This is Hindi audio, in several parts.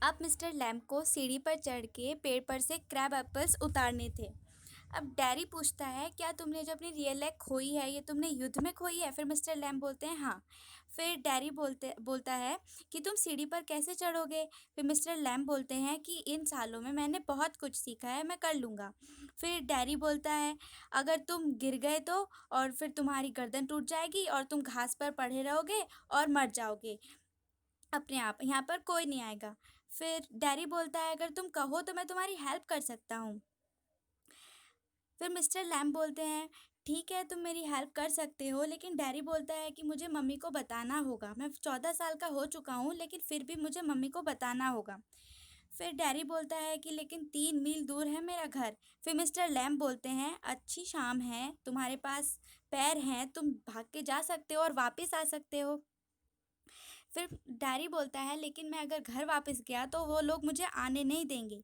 अब मिस्टर लैम्प को सीढ़ी पर चढ़ के पेड़ पर से क्रैब एप्पल्स उतारने थे। अब डैरी पूछता है, क्या तुमने जो अपनी रियल लाइफ खोई है ये तुमने युद्ध में खोई है? फिर मिस्टर लैम्प बोलते हैं हाँ। फिर डैरी बोलता है कि तुम सीढ़ी पर कैसे चढ़ोगे? फिर मिस्टर लैम्प बोलते हैं कि इन सालों में मैंने बहुत कुछ सीखा है, मैं कर लूँगा। फिर डैरी बोलता है, अगर तुम गिर गए तो, और फिर तुम्हारी गर्दन टूट जाएगी और तुम घास पर पड़े रहोगे और मर जाओगे अपने आप, यहाँ पर कोई नहीं आएगा। फिर डैरी बोलता है, अगर तुम कहो तो मैं तुम्हारी हेल्प कर सकता हूँ। फिर मिस्टर लैम्प बोलते हैं, ठीक है तुम मेरी हेल्प कर सकते हो, लेकिन डैरी बोलता है कि मुझे मम्मी को बताना होगा। मैं 14 साल का हो चुका हूँ, लेकिन फिर भी मुझे मम्मी को बताना होगा। फिर डैरी बोलता है कि लेकिन 3 मील दूर है मेरा घर। फिर मिस्टर लैम्प बोलते हैं, अच्छी शाम है, तुम्हारे पास पैर हैं, तुम भाग के जा सकते हो और वापस आ सकते हो। फिर डैरी बोलता है, लेकिन मैं अगर घर वापस गया तो वो लोग मुझे आने नहीं देंगे।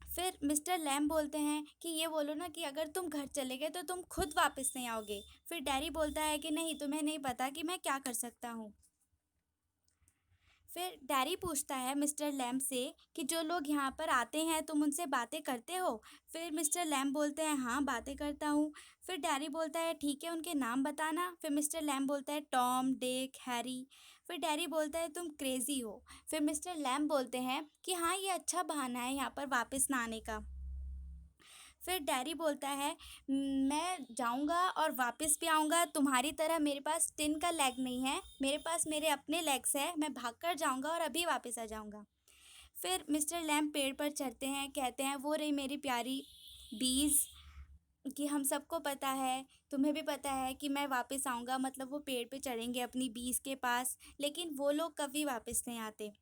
फिर मिस्टर लैम्प बोलते हैं कि ये बोलो ना कि अगर तुम घर चले गए तो तुम खुद वापस नहीं आओगे। फिर डैरी बोलता है कि नहीं, तुम्हें नहीं पता कि मैं क्या कर सकता हूँ। फिर डैरी पूछता है मिस्टर लैम्प से कि जो लोग यहाँ पर आते हैं तुम उनसे बातें करते हो? फिर मिस्टर लैम्प बोलते हैं हाँ, बातें करता हूँ। फिर डैरी बोलता है ठीक है, उनके नाम बताना। फिर मिस्टर लैम्प बोलता है टॉम, डिक, हैरी। फिर डैरी बोलता है तुम क्रेजी हो। फिर मिस्टर लैम्प बोलते हैं कि हाँ, ये अच्छा बहाना है यहाँ पर वापस ना आने का। फिर डैरी बोलता है, मैं जाऊँगा और वापस भी आऊँगा, तुम्हारी तरह मेरे पास टिन का लेग नहीं है, मेरे पास मेरे अपने लेग्स हैं, मैं भागकर जाऊँगा और अभी वापस आ जाऊँगा। फिर मिस्टर लैम्प पेड़ पर चढ़ते हैं, कहते हैं वो रही मेरी प्यारी बीज़, कि हम सबको पता है, तुम्हें भी पता है कि मैं वापस आऊँगा, मतलब वो पेड़ पे चढ़ेंगे अपनी बीज़ के पास, लेकिन वो लोग कभी वापस नहीं आते।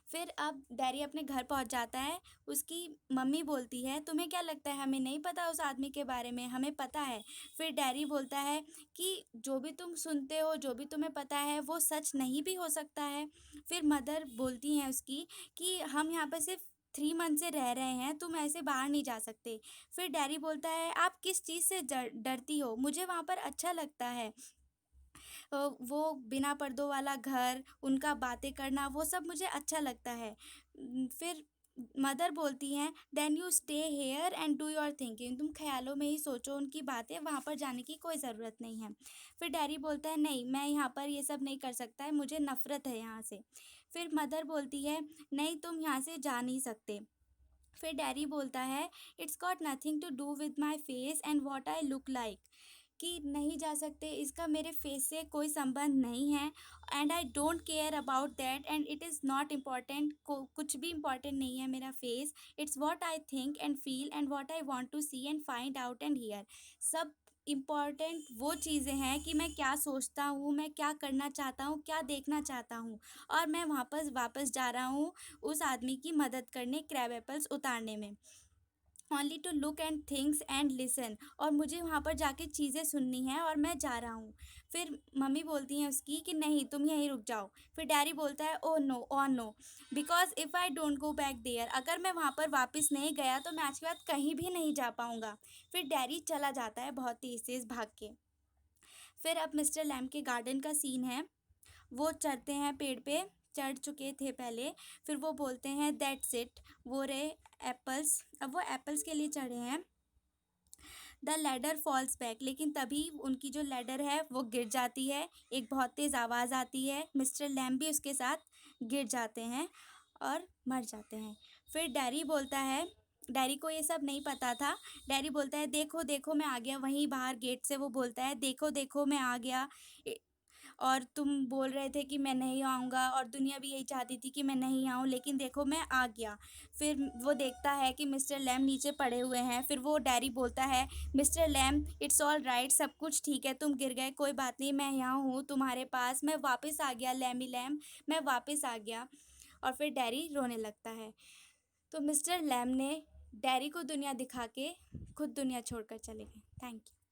फिर अब डैरी अपने घर पहुंच जाता है। उसकी मम्मी बोलती है, तुम्हें क्या लगता है हमें नहीं पता उस आदमी के बारे में? हमें पता है। फिर डैरी बोलता है कि जो भी तुम सुनते हो, जो भी तुम्हें पता है वो सच नहीं भी हो सकता है। फिर मदर बोलती हैं उसकी कि हम यहाँ पर सिर्फ 3 मंथ से रह रहे हैं, तुम ऐसे बाहर नहीं जा सकते। फिर डैरी बोलता है, आप किस चीज़ से डरती हो? मुझे वहाँ पर अच्छा लगता है। वो बिना पर्दों वाला घर, उनका बातें करना, वो सब मुझे अच्छा लगता है। फिर मदर बोलती हैं, then you stay here and do your thinking, तुम ख्यालों में ही सोचो उनकी बातें, वहाँ पर जाने की कोई ज़रूरत नहीं है। फिर डैरी बोलता है, नहीं, मैं यहाँ पर ये सब नहीं कर सकता है, मुझे नफ़रत है यहाँ से। फिर मदर बोलती है, नहीं, तुम यहाँ से जा नहीं सकते। फिर डैरी बोलता है, it's got nothing to do with my face and what I look like, कि नहीं जा सकते, इसका मेरे फेस से कोई संबंध नहीं है, and I don't care about that and it is not important, कुछ भी इम्पॉर्टेंट नहीं है मेरा face. It's what I think and feel and what I want to see and find out and hear. सब इम्पॉर्टेंट वो चीज़ें हैं कि मैं क्या सोचता हूँ, मैं क्या करना चाहता हूँ, क्या देखना चाहता हूँ, और मैं वापस जा रहा हूँ उस आदमी की मदद करने क्रैब एप्पल्स उतारने में। Only to look and things and listen, और मुझे वहाँ पर जाके चीज़ें सुननी है और मैं जा रहा हूँ। फिर मम्मी बोलती हैं उसकी कि नहीं, तुम यहीं रुक जाओ। फिर डैडी बोलता है, oh no, oh no, because if I don't go back there, अगर मैं वहाँ पर वापस नहीं गया तो मैं आज के बाद कहीं भी नहीं जा पाऊँगा। फिर डैडी चला जाता है बहुत तेज़ तेज़ भाग के। फिर अब मिस्टर लैम्प के गार्डन का सीन है। वो चढ़ते हैं पेड़ पे, चढ़ चुके थे पहले। फिर वो बोलते हैं दैट्स इट, वो रहे एप्पल्स। अब वो एप्पल्स के लिए चढ़े हैं। द लैडर फॉल्स बैक, लेकिन तभी उनकी जो लैडर है वो गिर जाती है। एक बहुत तेज़ आवाज़ आती है, मिस्टर लैम्प भी उसके साथ गिर जाते हैं और मर जाते हैं। फिर डैरी बोलता है, डैरी को ये सब नहीं पता था। डैरी बोलता है, देखो देखो मैं आ गया, वहीं बाहर गेट से वो बोलता है, देखो देखो मैं आ गया, और तुम बोल रहे थे कि मैं नहीं आऊँगा और दुनिया भी यही चाहती थी कि मैं नहीं आऊँ, लेकिन देखो मैं आ गया। फिर वो देखता है कि मिस्टर लैम्प नीचे पड़े हुए हैं। फिर वो डैरी बोलता है, mister lamp it's all right, सब कुछ ठीक है, तुम गिर गए, कोई बात नहीं, मैं यहाँ हूँ तुम्हारे पास, मैं वापस आ गया लैम्बी लैम्प, मैं वापस आ गया। और फिर डैरी रोने लगता है। तो मिस्टर लैम्प ने डैरी को दुनिया दिखा के खुद दुनिया छोड़कर चले गए। Thank you.